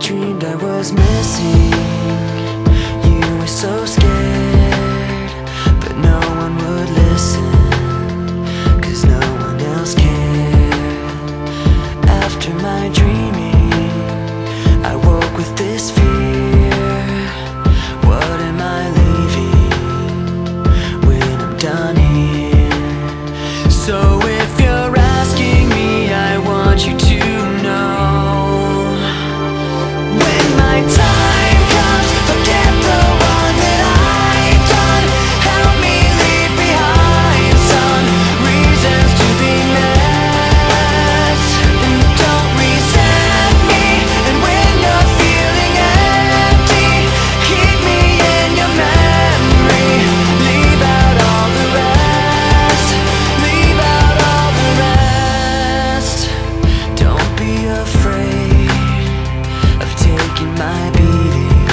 dreamed I was missing. You were so scared, but no one would listen, 'cause no one else cared. After my dreaming, I woke with this fear. What am I leaving when I'm done here? So if you're asking me, I want you to know, when my time comes, forget the one that I've done. Help me leave behind some reasons to be met, and don't resent me. And when you're feeling empty, keep me in your memory. Leave out all the rest, leave out all the rest. Don't be afraid of taking my beating,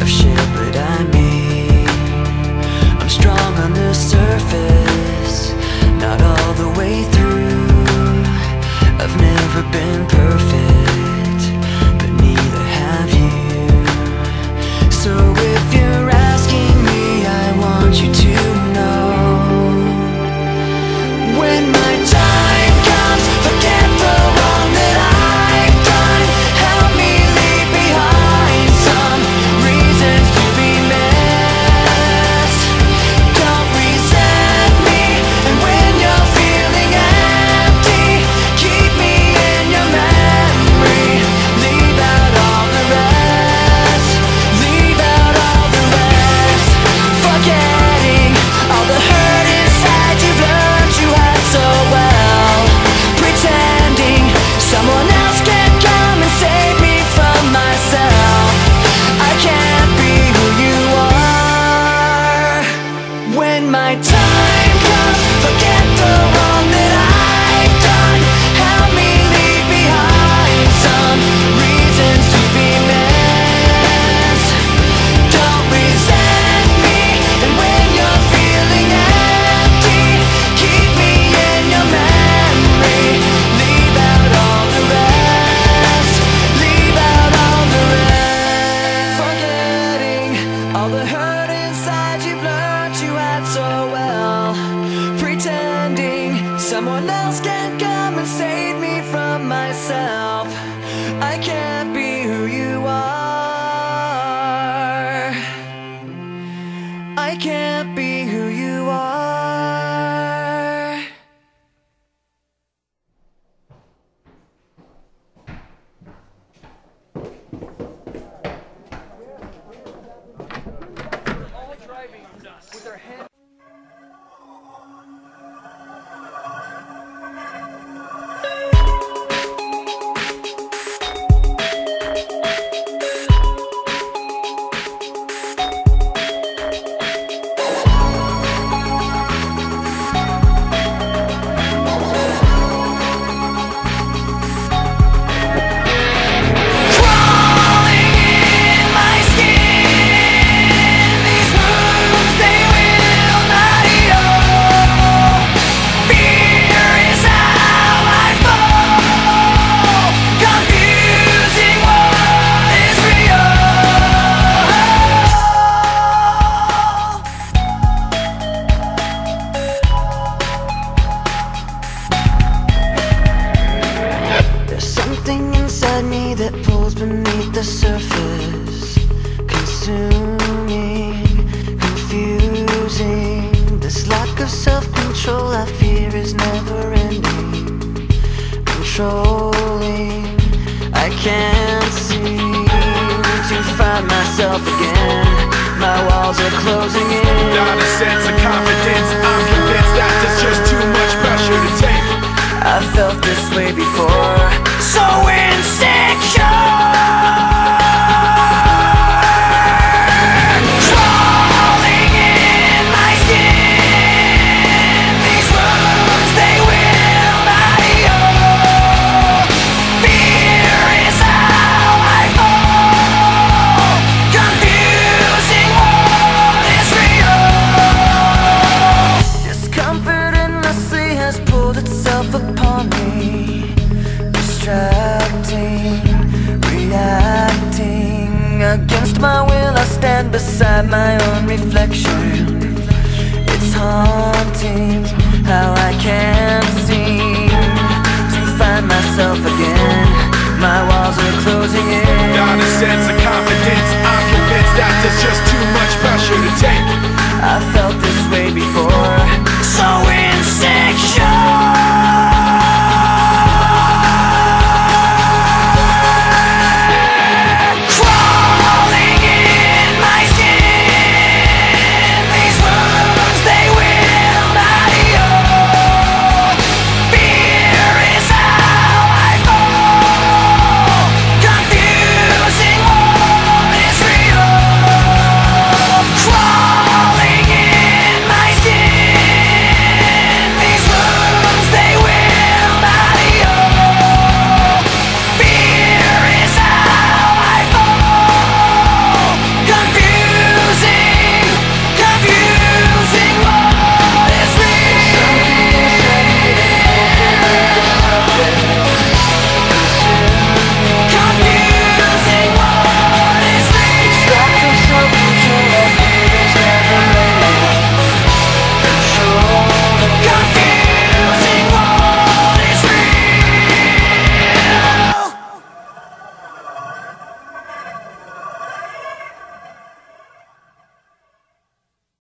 of shit that I made. I'm strong on the surface, not all the way through. I've never been perfect, but neither have you. So if you're asking me, I want you to know, when my time comes, forget the wrong that I've done. Help me leave behind some reasons to be missed. Don't resent me. And when you're feeling empty, keep me in your memory. Leave out all the rest, leave out all the rest. Forgetting all the hurt inside you've learned you had so well. Pretending someone else can come and save me from myself. I can't be who you are. When my time comes, forget the wrong that I've done. Help me leave behind some reasons to be missed. Don't resent me. And when you're feeling empty, keep me in your memory. Leave out all the rest, leave out all the rest. Forgetting all the hurt inside you've learned you had so well. Pretending someone else can come and save me from myself. I can't be who you are. I can't be who you are. Crawling in my skin, these wounds they will not heal. Fear is how I fall, confusing what is real. There's something inside me that pulls beneath the surface, consuming, confusing. This lack of self-control I fear is never ending, controlling. I can't seem to find myself again. My walls are closing in. Not a sense of confidence, I'm convinced that there's just too much pressure to take. I felt this way before, so insecure. Crawling in my skin, these wounds they will not heal. Fear is how I fall, confusing what is real. Discomfort endlessly has pulled itself upon me, distracting. my